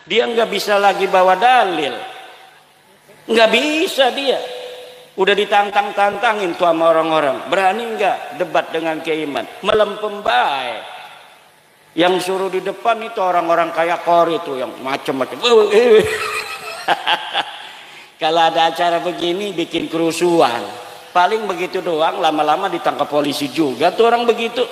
Dia nggak bisa lagi bawa dalil, nggak bisa dia. Udah ditantang-tantangin tuh sama orang-orang, berani nggak debat dengan Kiai Iman? Melempem baik. Yang suruh di depan itu orang-orang kayak Kori itu yang macam-macam. Kalau ada acara begini bikin kerusuhan, paling begitu doang, lama-lama ditangkap polisi juga tuh orang begitu.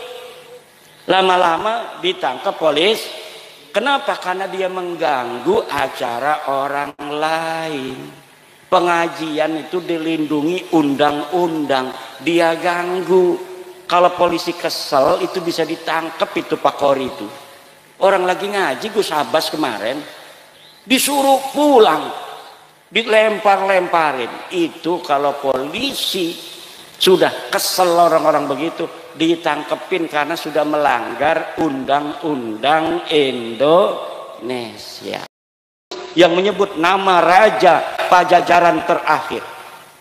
Lama-lama ditangkap polisi. Kenapa? Karena dia mengganggu acara orang lain. Pengajian itu dilindungi undang-undang, dia ganggu. Kalau polisi kesel itu bisa ditangkap itu Pak Kori itu. Orang lagi ngaji Gus Abbas kemarin disuruh pulang, dilempar-lemparin. Itu kalau polisi sudah kesel orang-orang begitu, ditangkepin karena sudah melanggar undang-undang Indonesia yang menyebut nama raja Pajajaran terakhir,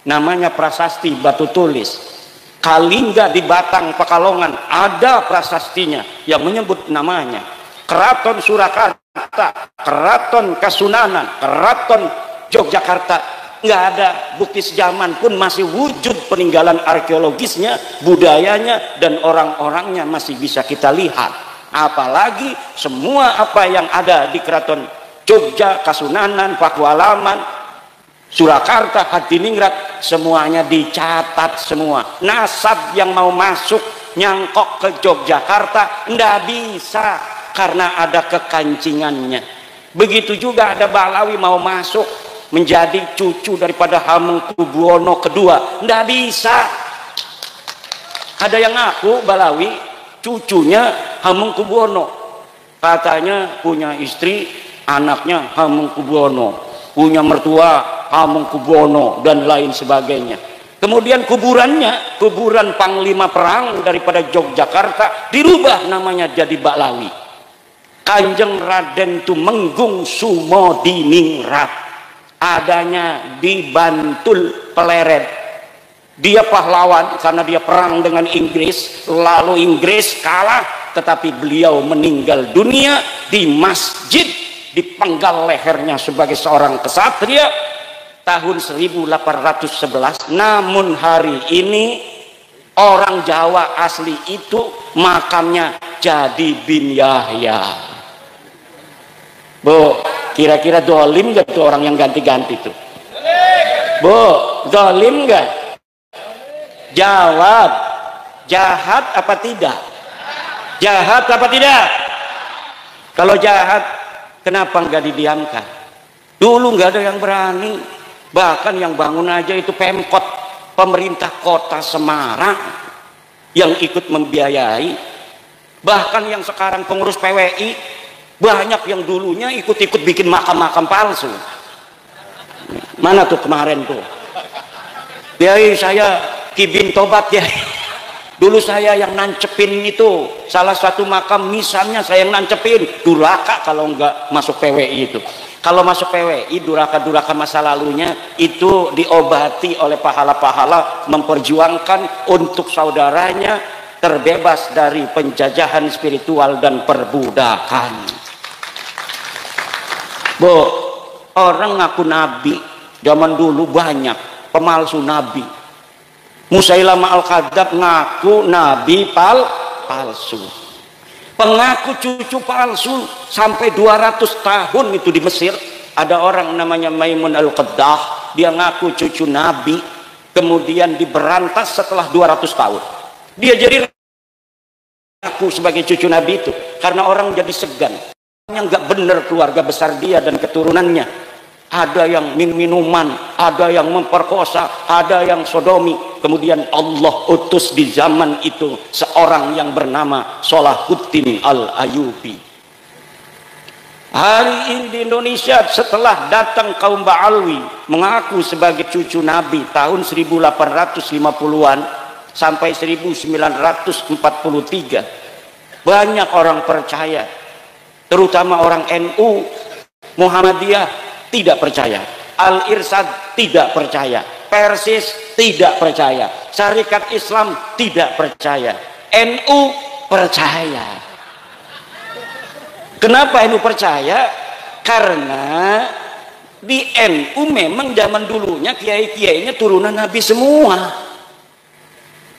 namanya prasasti batu tulis. Kalingga di Batang Pekalongan ada prasastinya yang menyebut namanya. Keraton Surakarta, Keraton Kasunanan, Keraton Yogyakarta, nggak ada bukti sejaman pun masih wujud peninggalan arkeologisnya, budayanya, dan orang-orangnya masih bisa kita lihat. Apalagi semua apa yang ada di Keraton Jogja, Kasunanan, Pakualaman, Surakarta, Hadiningrat, semuanya dicatat semua. Nasab yang mau masuk nyangkok ke Yogyakarta nggak bisa karena ada kekancingannya. Begitu juga ada Balawi mau masuk menjadi cucu daripada Hamengkubuwono kedua, nggak bisa. Ada yang ngaku Balawi cucunya Hamengkubuwono, katanya punya istri anaknya Hamengkubuwono, punya mertua Hamengkubuwono dan lain sebagainya. Kemudian kuburannya, kuburan panglima perang daripada Yogyakarta, dirubah namanya jadi Balawi. Kanjeng Raden Tumenggung Sumodiningrat adanya di Bantul Pleret. Dia pahlawan karena dia perang dengan Inggris, lalu Inggris kalah, tetapi beliau meninggal dunia di masjid, dipenggal lehernya sebagai seorang kesatria tahun 1811. Namun hari ini orang Jawa asli itu makamnya jadi bin Yahya. Bu, kira-kira dolim gak tuh orang yang ganti-ganti tuh? Bu, dolim gak? Jawab, jahat apa tidak? Jahat apa tidak? Kalau jahat, kenapa nggak didiamkan? Dulu nggak ada yang berani, bahkan yang bangun aja itu Pemkot, pemerintah kota Semarang yang ikut membiayai. Bahkan yang sekarang pengurus PWI banyak yang dulunya ikut-ikut bikin makam-makam palsu. Mana tuh kemarin tuh? Kiai saya Kibin Tobat ya. Dulu saya yang nancepin itu salah satu makam, misalnya saya yang nancepin. Duraka kalau nggak masuk PWI itu. Kalau masuk PWI, duraka-duraka masa lalunya itu diobati oleh pahala-pahala memperjuangkan untuk saudaranya terbebas dari penjajahan spiritual dan perbudakan. Bu, orang ngaku nabi zaman dulu banyak pemalsu nabi. Musailamah Al-Kadzab ngaku nabi palsu. Pengaku cucu palsu sampai 200 tahun itu di Mesir. Ada orang namanya Maimun Al-Qaddah, dia ngaku cucu nabi, kemudian diberantas setelah 200 tahun. Dia jadi ngaku sebagai cucu nabi itu karena orang jadi segan. Yang nggak benar keluarga besar dia dan keturunannya. Ada yang minuman, ada yang memperkosa, ada yang sodomi. Kemudian Allah utus di zaman itu seorang yang bernama Salahuddin Al-Ayyubi. Hari ini di Indonesia setelah datang kaum Ba'alwi mengaku sebagai cucu Nabi tahun 1850-an sampai 1943, banyak orang percaya, terutama orang NU, Muhammadiyah tidak percaya, Al-Irsad tidak percaya. Persis tidak percaya, Syarikat Islam tidak percaya, NU percaya. Kenapa NU percaya? Karena di NU memang zaman dulunya kiai-kiainya turunan Nabi semua,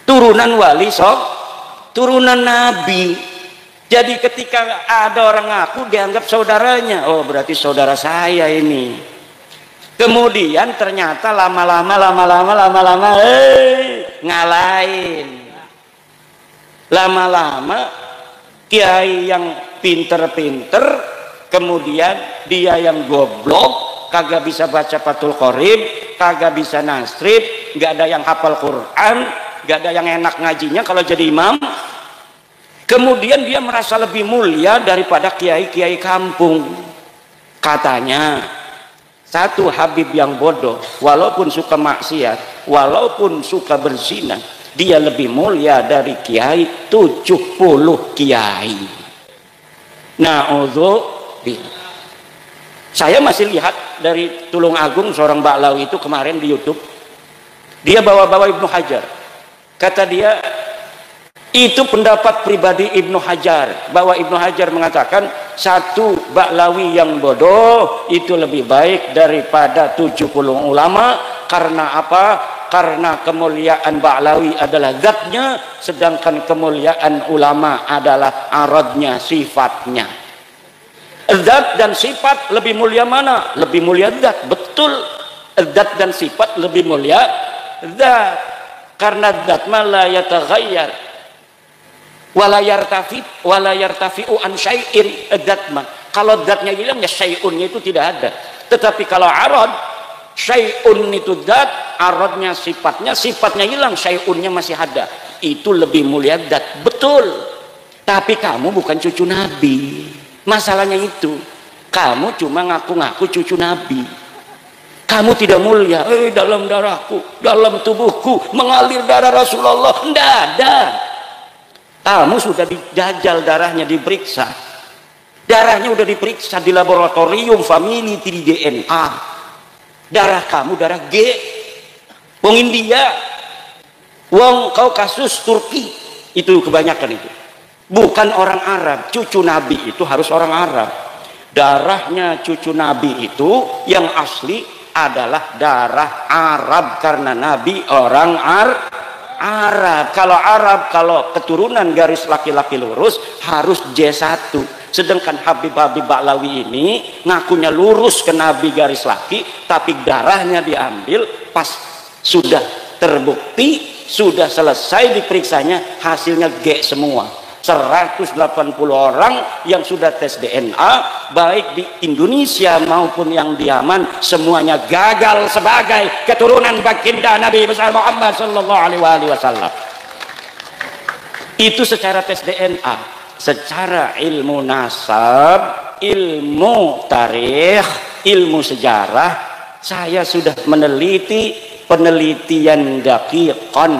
turunan wali sok, turunan Nabi. Jadi ketika ada orang ngaku dianggap saudaranya, oh berarti saudara saya ini. Kemudian ternyata lama-lama ngalahin. Lama-lama kiai yang pinter-pinter, kemudian dia yang goblok, kagak bisa baca Fathul Qorib, kagak bisa nasrib, nggak ada yang hafal Quran, nggak ada yang enak ngajinya kalau jadi imam. Kemudian dia merasa lebih mulia daripada kiai-kiai kampung. Katanya, satu Habib yang bodoh, walaupun suka maksiat, walaupun suka berzina, dia lebih mulia dari kiai 70 kiai. Na'udzubillah. Saya masih lihat dari Tulungagung seorang Ba'lawi itu kemarin di YouTube. Dia bawa-bawa Ibnu Hajar. Kata dia, itu pendapat pribadi Ibnu Hajar, bahwa Ibnu Hajar mengatakan satu Ba'lawi yang bodoh itu lebih baik daripada 70 ulama. Karena apa? Karena kemuliaan Ba'lawi adalah zatnya, sedangkan kemuliaan ulama adalah aradnya, sifatnya. Zat dan sifat lebih mulia mana? Lebih mulia zat, betul. Zat dan sifat lebih mulia zat, karena zat la yataghayyar wala yartafi'u an syai'in. Dzatma, kalau dzatnya hilang ya syai'unnya itu tidak ada. Tetapi kalau arad, syai'un itu dzat, aradnya sifatnya hilang, syai'unnya masih ada. Itu lebih mulia dzat, betul. Tapi kamu bukan cucu Nabi. Masalahnya itu, kamu cuma ngaku-ngaku cucu Nabi. Kamu tidak mulia. Dalam darahku, dalam tubuhku mengalir darah Rasulullah. Tidak ada. Kamu sudah dijajal darahnya, diperiksa. Darahnya sudah diperiksa di laboratorium family 3 DNA. Darah kamu darah G. Wong India, wong Kaukasus, Turki, itu kebanyakan itu. Bukan orang Arab. Cucu Nabi itu harus orang Arab. Darahnya cucu Nabi itu yang asli adalah darah Arab, karena Nabi orang Arab. Kalau Arab, kalau keturunan garis laki-laki lurus harus J1. Sedangkan Habib-Habib Ba'lawi ini ngakunya lurus ke Nabi garis laki, tapi darahnya diambil pas sudah terbukti, sudah selesai diperiksanya, hasilnya G semua. 180 orang yang sudah tes DNA, baik di Indonesia maupun yang di Yaman, semuanya gagal sebagai keturunan baginda Nabi besar Muhammad sallallahu alaihi wasallam. Itu secara tes DNA. Secara ilmu nasab, ilmu tarikh, ilmu sejarah, saya sudah meneliti penelitian daqiqan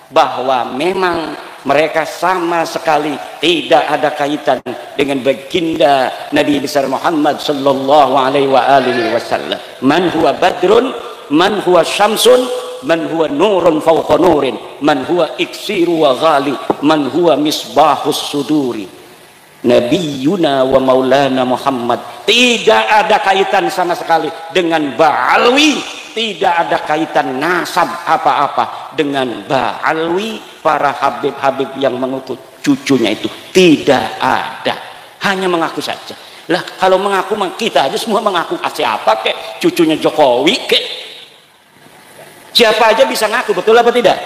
bahwa memang mereka sama sekali tidak ada kaitan dengan baginda Nabi besar Muhammad sallallahu alaihi wasallam. Man huwa badrun, man huwa syamsun, man huwa nurun fawqa nurin, man huwa iksiru wa ghali, man huwa misbahus suduri. Nabiyuna wa maulana Muhammad. Tidak ada kaitan sama sekali dengan Ba'alwi. Tidak ada kaitan nasab apa-apa dengan Ba'alwi, para Habib-Habib yang mengutus cucunya itu. Tidak ada. Hanya mengaku saja. Lah kalau mengaku, kita aja semua mengaku. Siapa kek? Cucunya Jokowi kek? Siapa aja bisa ngaku, betul apa tidak?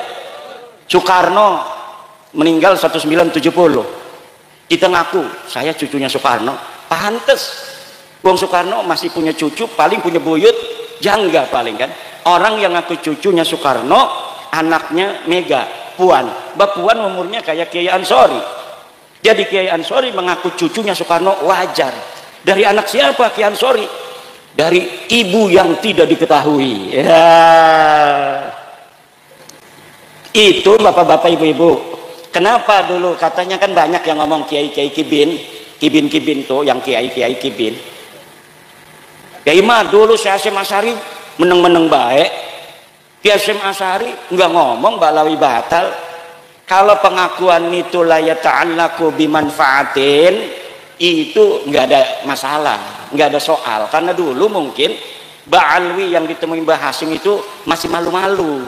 Soekarno meninggal 1970. Kita ngaku, saya cucunya Soekarno. Pantes. Wong Soekarno masih punya cucu, paling punya buyut, jangga paling kan. Orang yang ngaku cucunya Soekarno, anaknya Mega, Puan. Mbak Puan umurnya kayak Kiai Ansori. Jadi Kiai Ansori mengaku cucunya Soekarno wajar. Dari anak siapa Kiai Ansori? Dari ibu yang tidak diketahui. Ya. Itu bapak-bapak, ibu-ibu. Kenapa dulu katanya kan banyak yang ngomong kiai-kiai kibin tuh, yang kiai-kiai kibin. Ya imah dulu saya Syekh Masyari meneng-meneng baik. Ki Hasyim Asy'ari nggak ngomong balawi batal. Kalau pengakuan itu la yata'allaqu bimanfaatin, itu nggak ada masalah, nggak ada soal. Karena dulu mungkin Ba'alwi yang ditemui Mbah Hasyim itu masih malu-malu,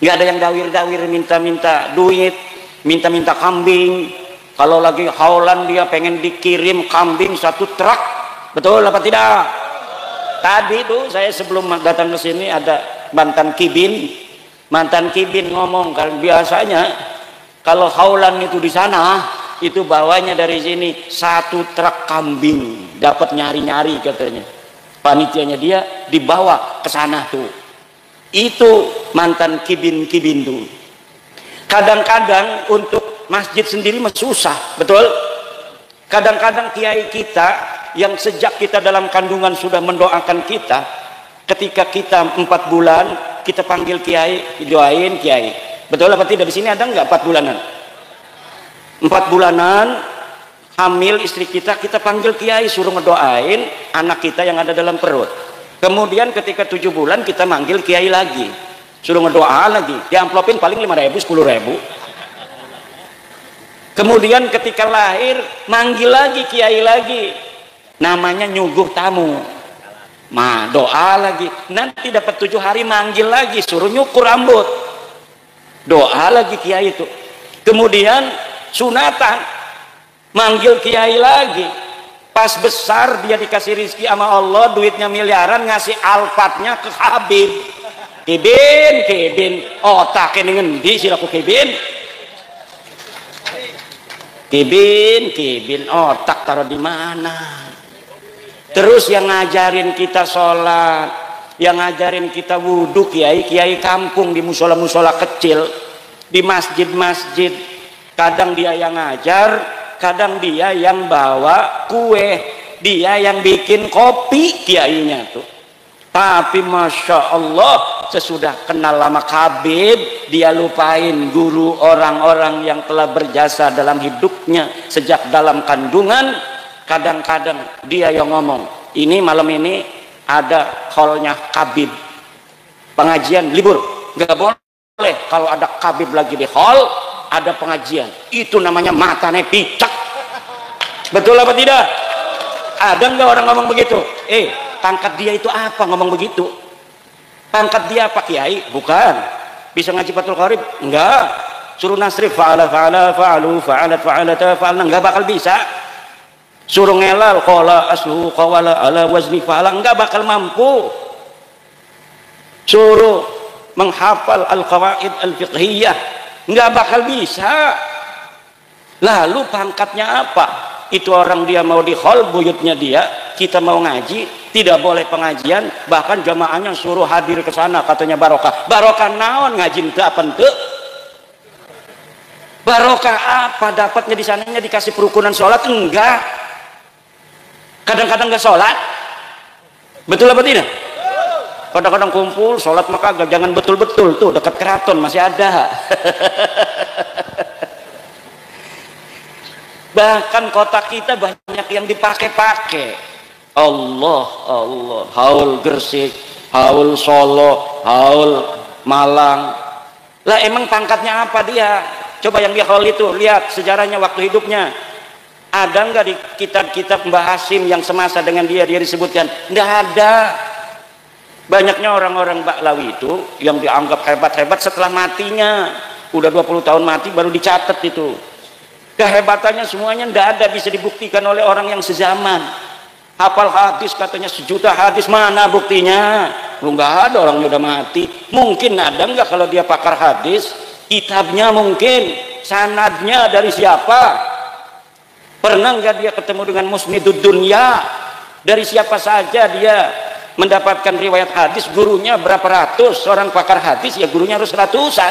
nggak ada yang dawir-dawir minta-minta duit, minta-minta kambing. Kalau lagi haulan dia pengen dikirim kambing 1 truk, betul apa tidak? Tadi tuh saya sebelum datang ke sini ada mantan kibin ngomong, kan biasanya kalau haulan itu di sana itu bawanya dari sini 1 truk kambing, dapat nyari-nyari katanya. Panitianya dia dibawa ke sana tuh. Itu mantan kibin tuh. Kadang-kadang untuk masjid sendiri susah, betul? Kadang-kadang kiai kita yang sejak kita dalam kandungan sudah mendoakan kita, ketika kita 4 bulan kita panggil kiai, doain kiai. Betul apa tidak? Di sini ada nggak 4 bulanan? 4 bulanan hamil istri kita panggil kiai, suruh ngedoain anak kita yang ada dalam perut. Kemudian ketika 7 bulan kita manggil kiai lagi, suruh ngedoa lagi, diamplopin paling 5.000 10.000. Kemudian ketika lahir manggil lagi kiai lagi, namanya nyuguh tamu, doa lagi. Nanti dapat 7 hari manggil lagi, suruh nyukur rambut, doa lagi kiai itu. Kemudian sunatan manggil kiai lagi, pas besar dia dikasih rizki sama Allah, duitnya miliaran, ngasih alfatnya ke Habib. Kibin otaknya ngendi sih aku kibin otak taruh di mana? Terus yang ngajarin kita sholat, yang ngajarin kita wudhu kiai kampung di musola kecil, di masjid. Kadang dia yang ngajar, kadang dia yang bawa kue, dia yang bikin kopi kiainya tuh. Tapi Masya Allah, sesudah kenal lama Habib, dia lupain guru orang-orang yang telah berjasa dalam hidupnya sejak dalam kandungan. Kadang-kadang dia yang ngomong, ini malam ini ada hallnya Habib, pengajian libur, nggak boleh kalau ada Habib lagi di hall ada pengajian, itu namanya matanya picak. Betul apa tidak? Ada nggak orang ngomong begitu? Pangkat dia itu apa ngomong begitu? Pangkat dia apa kiai? Bukan. Bisa ngaji Fathul Qarib? Enggak. Suruh nasrif fa'ala enggak bakal bisa. Suruh ngelal qala aslu qawala ala wazni fa'ala enggak bakal mampu. Suruh menghafal al-qawaid al-fiqhiyah enggak bakal bisa. Lalu pangkatnya apa? Itu orang dia mau di hall buyutnya dia, kita mau ngaji, tidak boleh pengajian, bahkan jamaahnya suruh hadir ke sana, katanya barokah. Barokah naon ngaji teu apa teu? Barokah apa dapatnya di sananya? Dikasih perukunan sholat? Enggak. Kadang-kadang enggak sholat. Betul apa tidak? Kadang-kadang kumpul sholat maka jangan betul-betul tuh dekat keraton masih ada. Bahkan kota kita banyak yang dipakai-pakai. Allah, haul Gresik, haul Solo, haul Malang. Lah emang pangkatnya apa dia? Coba yang dia haul itu, lihat sejarahnya waktu hidupnya. Ada nggak di kitab-kitab Mbah Hasyim yang semasa dengan dia disebutkan? Nggak ada. Banyaknya orang-orang Ba'lawi itu yang dianggap hebat-hebat setelah matinya. Udah 20 tahun mati baru dicatat itu. Kehebatannya semuanya tidak ada bisa dibuktikan oleh orang yang sezaman. Hafal hadis katanya 1 juta hadis, mana buktinya? Lu nggak ada, orangnya udah mati. Mungkin ada nggak kalau dia pakar hadis? Kitabnya mungkin, sanadnya dari siapa? Pernah nggak dia ketemu dengan musnidud dunya? Dari siapa saja dia mendapatkan riwayat hadis? Gurunya berapa ratus? Seorang pakar hadis ya gurunya harus ratusan.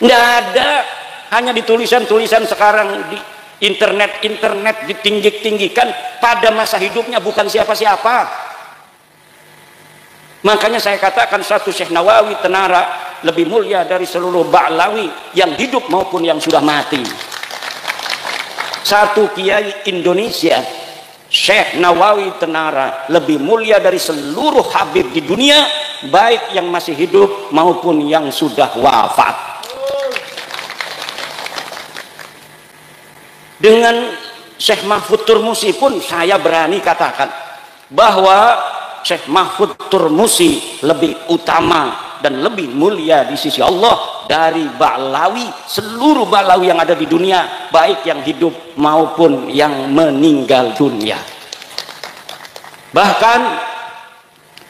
Nggak ada. Hanya di tulisan-tulisan sekarang di internet ditinggi-tinggikan, pada masa hidupnya bukan siapa-siapa. Makanya saya katakan satu Syekh Nawawi Tenara lebih mulia dari seluruh Ba'lawi yang hidup maupun yang sudah mati. Satu kiai Indonesia Syekh Nawawi Tenara lebih mulia dari seluruh Habib di dunia baik yang masih hidup maupun yang sudah wafat. Dengan Syekh Mahfud Turmusi pun saya berani katakan bahwa Syekh Mahfud Turmusi lebih utama dan lebih mulia di sisi Allah dari Ba'lawi, seluruh Ba'lawi yang ada di dunia, baik yang hidup maupun yang meninggal dunia. Bahkan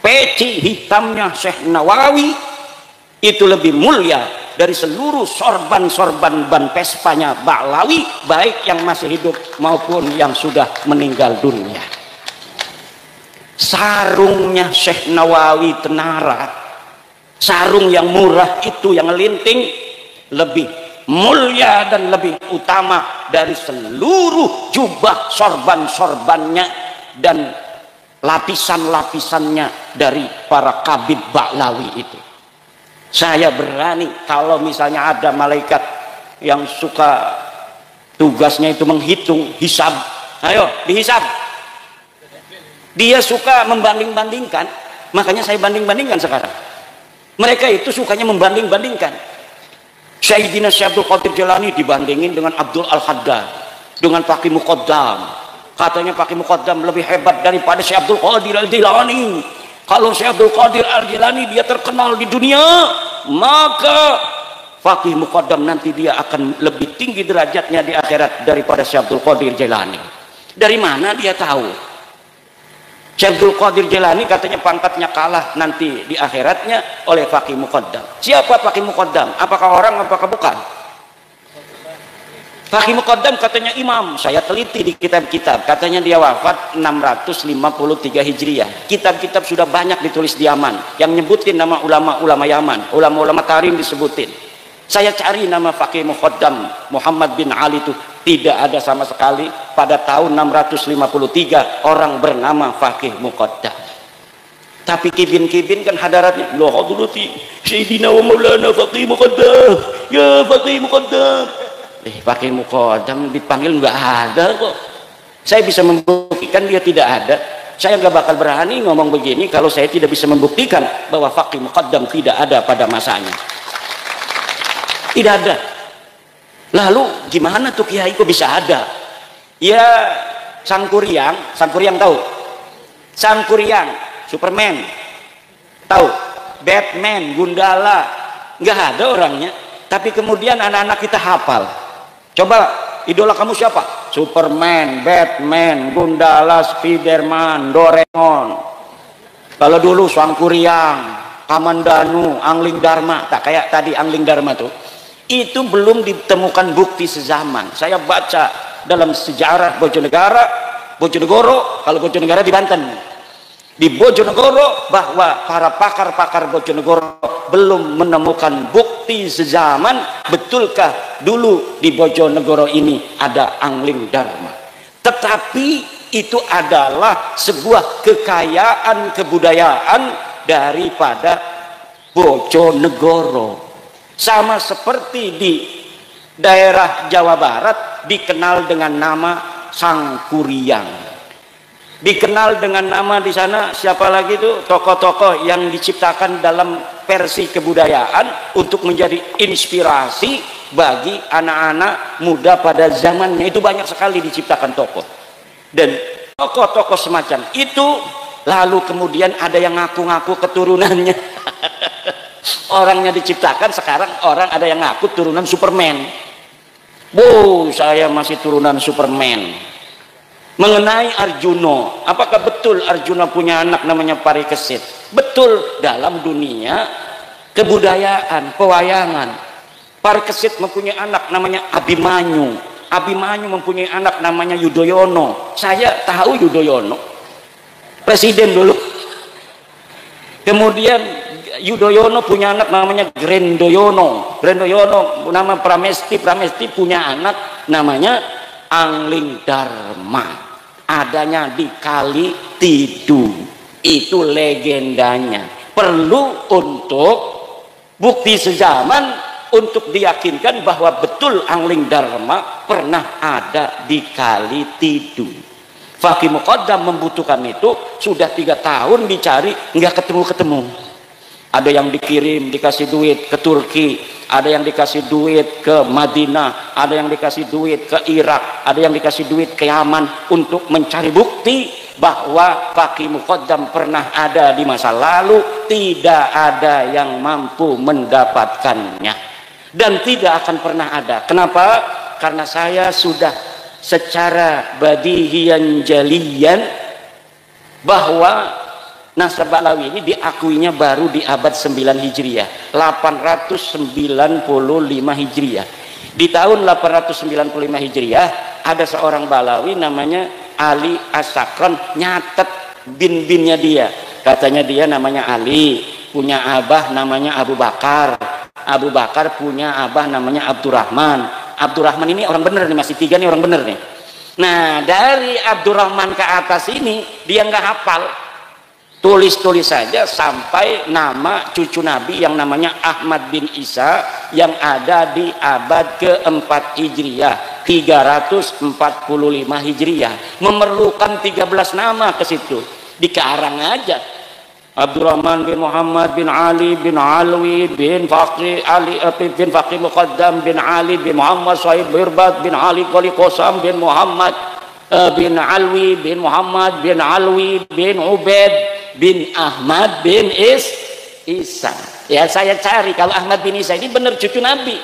peci hitamnya Syekh Nawawi itu lebih mulia dari seluruh sorban-sorban ban Vespanya Ba'lawi, baik yang masih hidup maupun yang sudah meninggal dunia. Sarungnya Syekh Nawawi Tenara, sarung yang murah itu, yang linting, lebih mulia dan lebih utama dari seluruh jubah sorban-sorbannya dan lapisan-lapisannya dari para kabid Ba'lawi itu. Saya berani kalau misalnya ada malaikat yang suka tugasnya itu menghitung, hisab, ayo dihisab. Dia suka membanding-bandingkan, makanya saya banding-bandingkan sekarang. Mereka itu sukanya membanding-bandingkan. Sayyidina Syekh Abdul Qadir Jilani dibandingin dengan Abdul Al-Haddad, dengan Faqih Muqaddam. Katanya Faqih Muqaddam lebih hebat daripada Syekh Abdul Qadir Al-Jilani. Kalau Syekh Abdul Qadir Al-Jilani dia terkenal di dunia, maka Faqih Muqaddam nanti dia akan lebih tinggi derajatnya di akhirat daripada Syekh Abdul Qadir Jilani. Dari mana dia tahu? Syekh Abdul Qadir Jilani katanya pangkatnya kalah nanti di akhiratnya oleh Faqih Muqaddam. Siapa Faqih Muqaddam? Apakah orang, apakah bukan? Faqih Muqaddam katanya imam. Saya teliti di kitab-kitab, katanya dia wafat 653 Hijriah. Kitab-kitab sudah banyak ditulis di Yaman yang nyebutin nama ulama-ulama Yaman, ulama-ulama Tarim disebutin. Saya cari nama Faqih Muqaddam Muhammad bin Ali itu tidak ada sama sekali. Pada tahun 653 orang bernama Faqih Muqaddam. Tapi kibin-kibin kan hadaratnya, loh hadrati Sayyidina wa Maulana Faqih Muqaddam, ya Faqih Muqaddam. Faqih Muqaddam dipanggil nggak ada kok. Saya bisa membuktikan dia tidak ada. Saya nggak bakal berani ngomong begini kalau saya tidak bisa membuktikan bahwa Faqih Muqaddam tidak ada pada masanya. Tidak ada. Lalu gimana tuh kiai kok bisa ada? Ya Sangkuriang tahu? Sangkuriang, Superman, tahu? Batman, Gundala, nggak ada orangnya. Tapi kemudian anak-anak kita hafal. Coba idola kamu siapa? Superman, Batman, Gundala, Spiderman, Doraemon. Kalau dulu Sangkuriang, Kamandanu, Angling Dharma, tak kayak tadi Angling Dharma tuh. Itu belum ditemukan bukti sezaman. Saya baca dalam sejarah Bojonegoro, kalau Bojonegoro di Banten, di Bojonegoro, bahwa para pakar-pakar Bojonegoro belum menemukan bukti sezaman betulkah dulu di Bojonegoro ini ada Angling Dharma. Tetapi itu adalah sebuah kekayaan kebudayaan daripada Bojonegoro. Sama seperti di daerah Jawa Barat dikenal dengan nama Sangkuriang. Dikenal dengan nama di sana siapa lagi itu tokoh-tokoh yang diciptakan dalam versi kebudayaan untuk menjadi inspirasi bagi anak-anak muda pada zamannya. Itu banyak sekali diciptakan tokoh. Dan tokoh-tokoh semacam itu lalu kemudian ada yang ngaku-ngaku keturunannya. Orangnya diciptakan, sekarang orang ada yang ngaku turunan Superman. Saya masih turunan Superman. Mengenai Arjuna, apakah betul Arjuna punya anak namanya Parikesit? Betul, dalam dunia kebudayaan, pewayangan, Parikesit mempunyai anak namanya Abimanyu. Abimanyu mempunyai anak namanya Yudhoyono. Saya tahu Yudhoyono, presiden dulu. Kemudian Yudhoyono punya anak namanya Grendoyono. Grendoyono nama Pramesti. Pramesti punya anak namanya Angling Dharma. Adanya di Kali Tidu. Itu legendanya. Perlu untuk bukti sezaman untuk diyakinkan bahwa betul Angling Dharma pernah ada di Kali Tidu. Faqih Muqaddam membutuhkan itu sudah 3 tahun dicari, nggak ketemu-ketemu. Ada yang dikirim dikasih duit ke Turki, ada yang dikasih duit ke Madinah, ada yang dikasih duit ke Irak, ada yang dikasih duit ke Yaman untuk mencari bukti bahwa Faqih Muqaddam pernah ada di masa lalu. Tidak ada yang mampu mendapatkannya dan tidak akan pernah ada. Kenapa? Karena saya sudah secara badihian jalian bahwa nasab Ba'lawi ini diakuinya baru di abad 9 Hijriah, 895 Hijriah. Di tahun 895 Hijriah ada seorang Ba'lawi namanya Ali As-Sakran, nyatet bin-binnya dia. Katanya dia namanya Ali, punya abah namanya Abu Bakar. Abu Bakar punya abah namanya Abdurrahman. Abdurrahman ini orang bener nih, masih 3 nih orang bener nih. Nah, dari Abdurrahman ke atas ini dia nggak hafal. Tulis-tulis saja sampai nama cucu Nabi yang namanya Ahmad bin Isa yang ada di abad keempat Hijriah, 345 Hijriah. Memerlukan 13 nama ke situ. Dikarang aja. Abdurrahman bin Muhammad bin Ali bin Alwi bin Faqih Ali bin Faqih Muqaddam bin Ali bin Muhammad Sahib Birbat bin Ali Qali Qasam bin Muhammad bin Alwi bin Muhammad bin Alwi bin Ubaid bin Ahmad bin Isa. Ya, saya cari kalau Ahmad bin Isa ini benar cucu Nabi.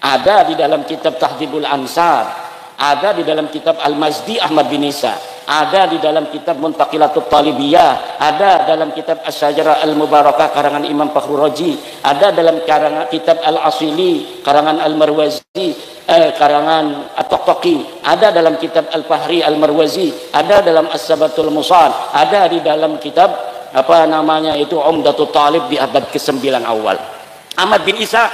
Ada di dalam kitab Tahdhibul Ansar, ada di dalam kitab Al-Mazdi Ahmad bin Isa, ada di dalam kitab Muntaqilatut Talibiyah, ada dalam kitab As-Sajarah Al-Mubarakah karangan Imam Fakhrur Razi, ada dalam karangan kitab Al-Asili karangan Al-Marwazi, karangan At-Taqi, ada dalam kitab Al-Fahri Al-Marwazi, ada dalam As-Sabatul Musad, ada di dalam kitab apa namanya itu Umdatul Talib di abad ke-9 awal. Ahmad bin Isa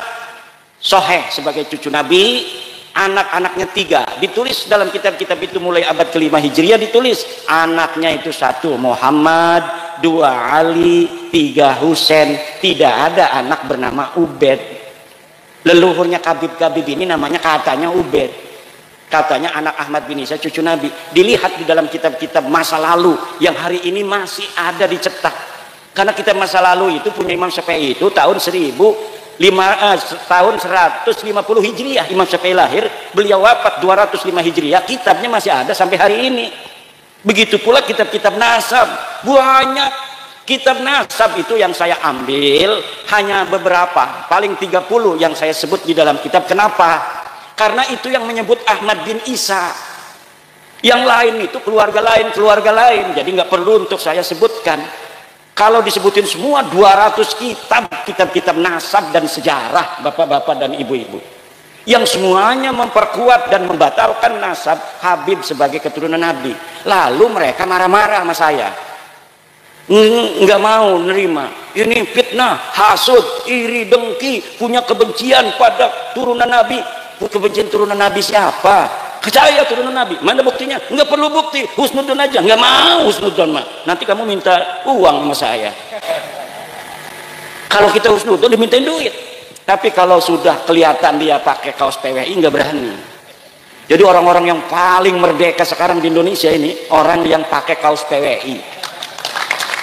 sahih sebagai cucu Nabi, anak-anaknya 3. Ditulis dalam kitab-kitab itu mulai abad ke-5 Hijriah, ditulis anaknya itu 1 Muhammad, 2 Ali, 3 Husain. Tidak ada anak bernama Ubaid. Leluhurnya Kabib-Kabib ini namanya katanya Ubaid. Katanya anak Ahmad bin Isa cucu Nabi. Dilihat di dalam kitab-kitab masa lalu yang hari ini masih ada dicetak. Karena kitab masa lalu itu punya Imam Syafi'i itu tahun 150 Hijriah. Imam Syafi'i lahir, beliau wafat 205 Hijriah. Kitabnya masih ada sampai hari ini. Begitu pula kitab-kitab nasab, banyak. Kitab nasab itu yang saya ambil hanya beberapa, paling 30 yang saya sebut di dalam kitab. Kenapa? Karena itu yang menyebut Ahmad bin Isa. Yang lain itu keluarga lain, jadi nggak perlu untuk saya sebutkan. Kalau disebutin semua 200 kitab nasab dan sejarah bapak-bapak dan ibu-ibu yang semuanya memperkuat dan membatalkan nasab Habib sebagai keturunan Nabi. Lalu mereka marah-marah sama saya, nggak mau nerima. Ini fitnah, hasud, iri, dengki, punya kebencian pada turunan Nabi. Kebencian turunan Nabi siapa? Saya turunan Nabi. Mana buktinya? Nggak perlu bukti, husnudon aja. Nggak mau husnudon mah. Nanti kamu minta uang sama saya. Kalau kita husnudon dimintain duit. Tapi kalau sudah kelihatan dia pakai kaos PWI nggak berani. Jadi orang-orang yang paling merdeka sekarang di Indonesia ini orang yang pakai kaos PWI.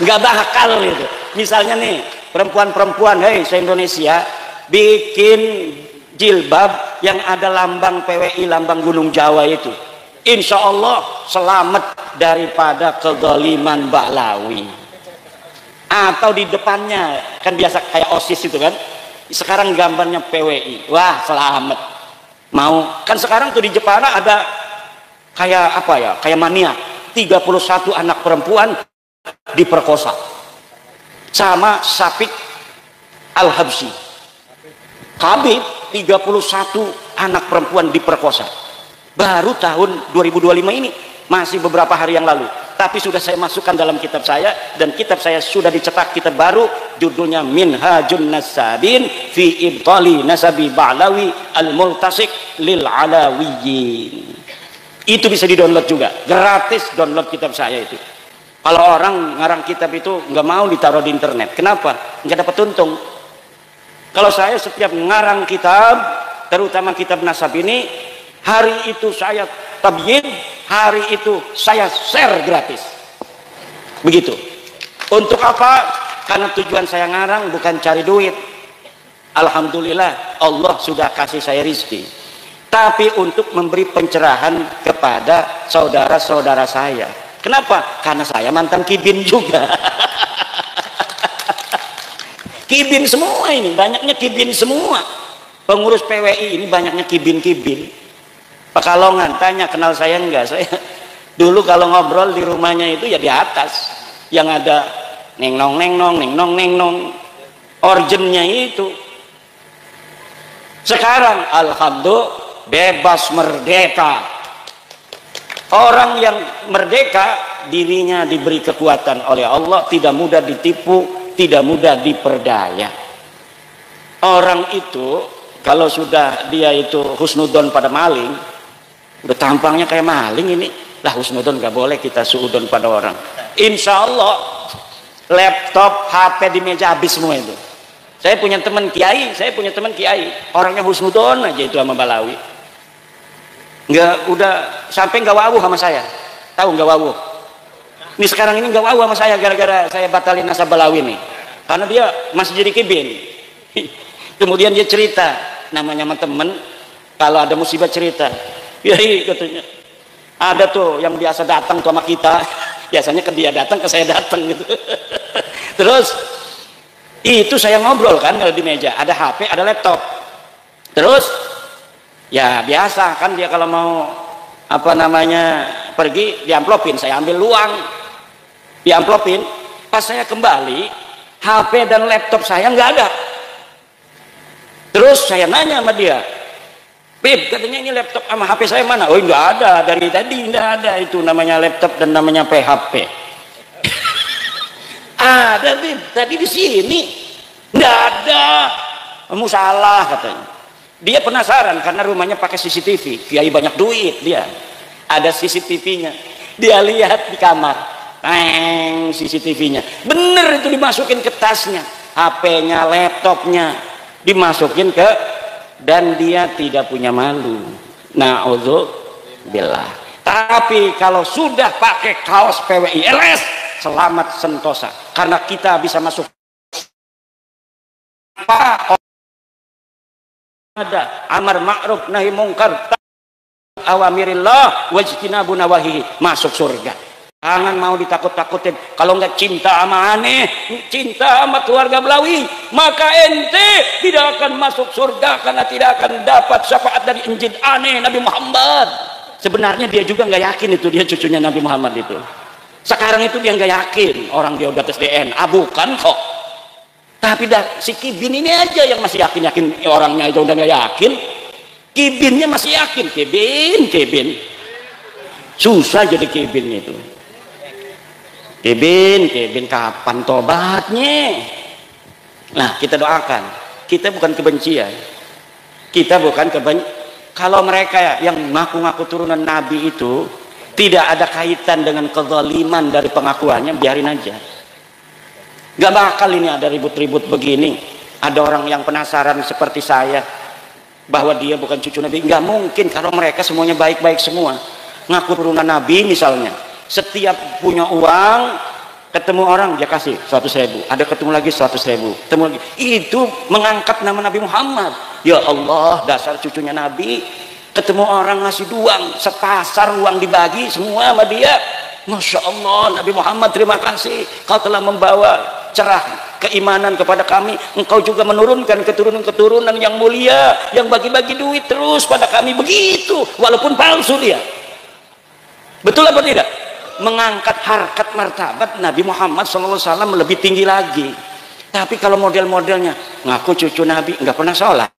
Nggak bakal gitu. Misalnya nih perempuan-perempuan, hei se-Indonesia bikin jilbab yang ada lambang PWI, lambang Gunung Jawa itu, insya Allah selamat daripada kezaliman Ba'lawi. Atau di depannya kan biasa kayak OSIS itu kan, sekarang gambarnya PWI, wah selamat. Mau kan sekarang tuh di Jepara ada kayak apa ya, kayak mania 31 anak perempuan diperkosa sama Syafiq Al-Habsyi. Habib 31 anak perempuan diperkosa baru tahun 2025 ini, masih beberapa hari yang lalu. Tapi sudah saya masukkan dalam kitab saya, dan kitab saya sudah dicetak, kitab baru, judulnya Minhajun Nasabin fi Ibtali Nasabi Ba'lawi Al-Multasik lil Alawiyyin. Itu bisa di-download juga, gratis download kitab saya itu. Kalau orang ngarang kitab itu nggak mau ditaruh di internet, kenapa? Nggak dapat untung. Kalau saya setiap ngarang kitab, terutama kitab nasab ini, hari itu saya tabyin, hari itu saya share gratis. Begitu. Untuk apa? Karena tujuan saya ngarang bukan cari duit. Alhamdulillah Allah sudah kasih saya rizki, tapi untuk memberi pencerahan kepada saudara-saudara saya. Kenapa? Karena saya mantan kibin juga. Kibin semua ini, banyaknya kibin semua. Pengurus PWI ini banyaknya kibin-kibin. Pekalongan, tanya kenal saya enggak? Saya dulu kalau ngobrol di rumahnya itu ya di atas, yang ada neng nong neng nong neng nong neng nong, orjennya itu. Sekarang alhamdulillah bebas merdeka. Orang yang merdeka dirinya diberi kekuatan oleh Allah, tidak mudah ditipu, tidak mudah diperdaya. Orang itu kalau sudah dia itu husnudon pada maling, udah tampangnya kayak maling ini, lah husnudon gak boleh kita suudon pada orang. Insya Allah laptop, HP di meja habis semua itu. Saya punya teman kiai, orangnya husnudon aja itu sama Balawi. Nggak, udah sampai nggak wawuh sama saya. Tahu nggak wawuh? Ini sekarang ini nggak wawuh sama saya gara-gara saya batalin nasab Balawi nih. Karena dia masih jadi kibin. Kemudian dia cerita, namanya sama temen, kalau ada musibah cerita. Kiai katanya, ada tuh yang biasa datang tuh sama kita, biasanya ke dia datang, ke saya datang gitu. Terus itu saya ngobrol kan kalau di meja, ada HP, ada laptop. Terus ya biasa kan dia kalau mau apa namanya pergi diamplopin, saya ambil luang, diamplopin. Pas saya kembali, HP dan laptop saya nggak ada. Terus saya nanya sama dia, Bib, katanya ini laptop sama HP saya mana? Oh nggak ada, dari tadi nggak ada itu namanya laptop dan namanya PHP. Ada Bib, tadi di sini nggak ada. Kamu salah katanya. Dia penasaran karena rumahnya pakai CCTV, kiai banyak duit dia. Ada CCTV-nya. Dia lihat di kamar, CCTV-nya. Bener itu dimasukin ke tasnya, HP-nya, laptopnya dimasukin ke, dan dia tidak punya malu. Na'udzubillah. Tapi kalau sudah pakai kaos PWI LS, selamat sentosa, karena kita bisa masuk apa ada amar ma'ruf nahi mungkar awamirillah wajtinabu nawahihi, masuk surga. Jangan mau ditakut-takutin. Kalau nggak cinta sama aneh, cinta sama keluarga Belawi, maka ente tidak akan masuk surga karena tidak akan dapat syafaat dari Injil aneh Nabi Muhammad. Sebenarnya dia juga nggak yakin itu dia cucunya Nabi Muhammad itu. Sekarang itu dia nggak yakin orang dia udah tes DNA, bukan kok. Tapi si kibin ini aja yang masih yakin orangnya itu udah nggak yakin. Kibinnya masih yakin, kibin. Susah jadi kibin itu. Kibin kapan tobatnya? Nah, kita doakan. Kita bukan kebencian. Kalau mereka yang ngaku-ngaku turunan Nabi itu tidak ada kaitan dengan kezaliman dari pengakuannya, biarin aja. Gak bakal ini ada ribut-ribut begini. Ada orang yang penasaran seperti saya bahwa dia bukan cucu Nabi. Gak mungkin kalau mereka semuanya baik-baik semua. Ngaku turunan Nabi misalnya, setiap punya uang ketemu orang dia kasih 100.000, ada ketemu lagi 100.000, ketemu lagi, itu mengangkat nama Nabi Muhammad. Ya Allah, dasar cucunya Nabi, ketemu orang ngasih uang, sepasar uang dibagi semua sama dia. Masya Allah, Nabi Muhammad terima kasih, kau telah membawa cerah keimanan kepada kami. Engkau juga menurunkan keturunan-keturunan yang mulia, yang bagi-bagi duit terus pada kami. Begitu, walaupun palsu dia. Betul apa tidak? Mengangkat harkat martabat Nabi Muhammad SAW lebih tinggi lagi. Tapi kalau model-modelnya ngaku cucu Nabi, nggak pernah sholat,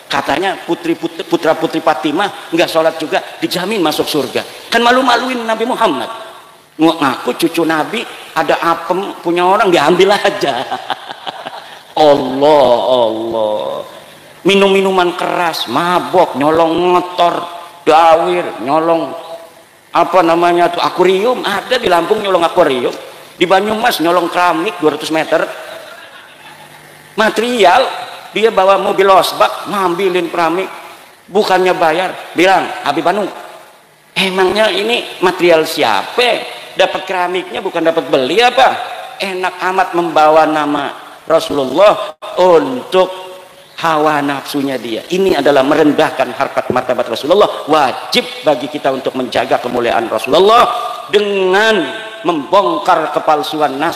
katanya putra putri Fatimah nggak sholat juga, dijamin masuk surga. Kan malu-maluin Nabi Muhammad. Ngaku cucu Nabi, ada apem punya orang diambil aja. Allah. Minum-minuman keras, mabok, nyolong motor, dawir, nyolong apa namanya tuh akuarium, ada di Lampung nyolong akuarium, di Banyumas nyolong keramik 200 meter material. Dia bawa mobil losbak ngambilin keramik, bukannya bayar, bilang Habib Anu, emangnya ini material siapa? Dapat keramiknya bukan dapat beli apa? enak amat membawa nama Rasulullah untuk hawa nafsunya dia. Ini adalah merendahkan harkat martabat Rasulullah. Wajib bagi kita untuk menjaga kemuliaan Rasulullah dengan membongkar kepalsuan nas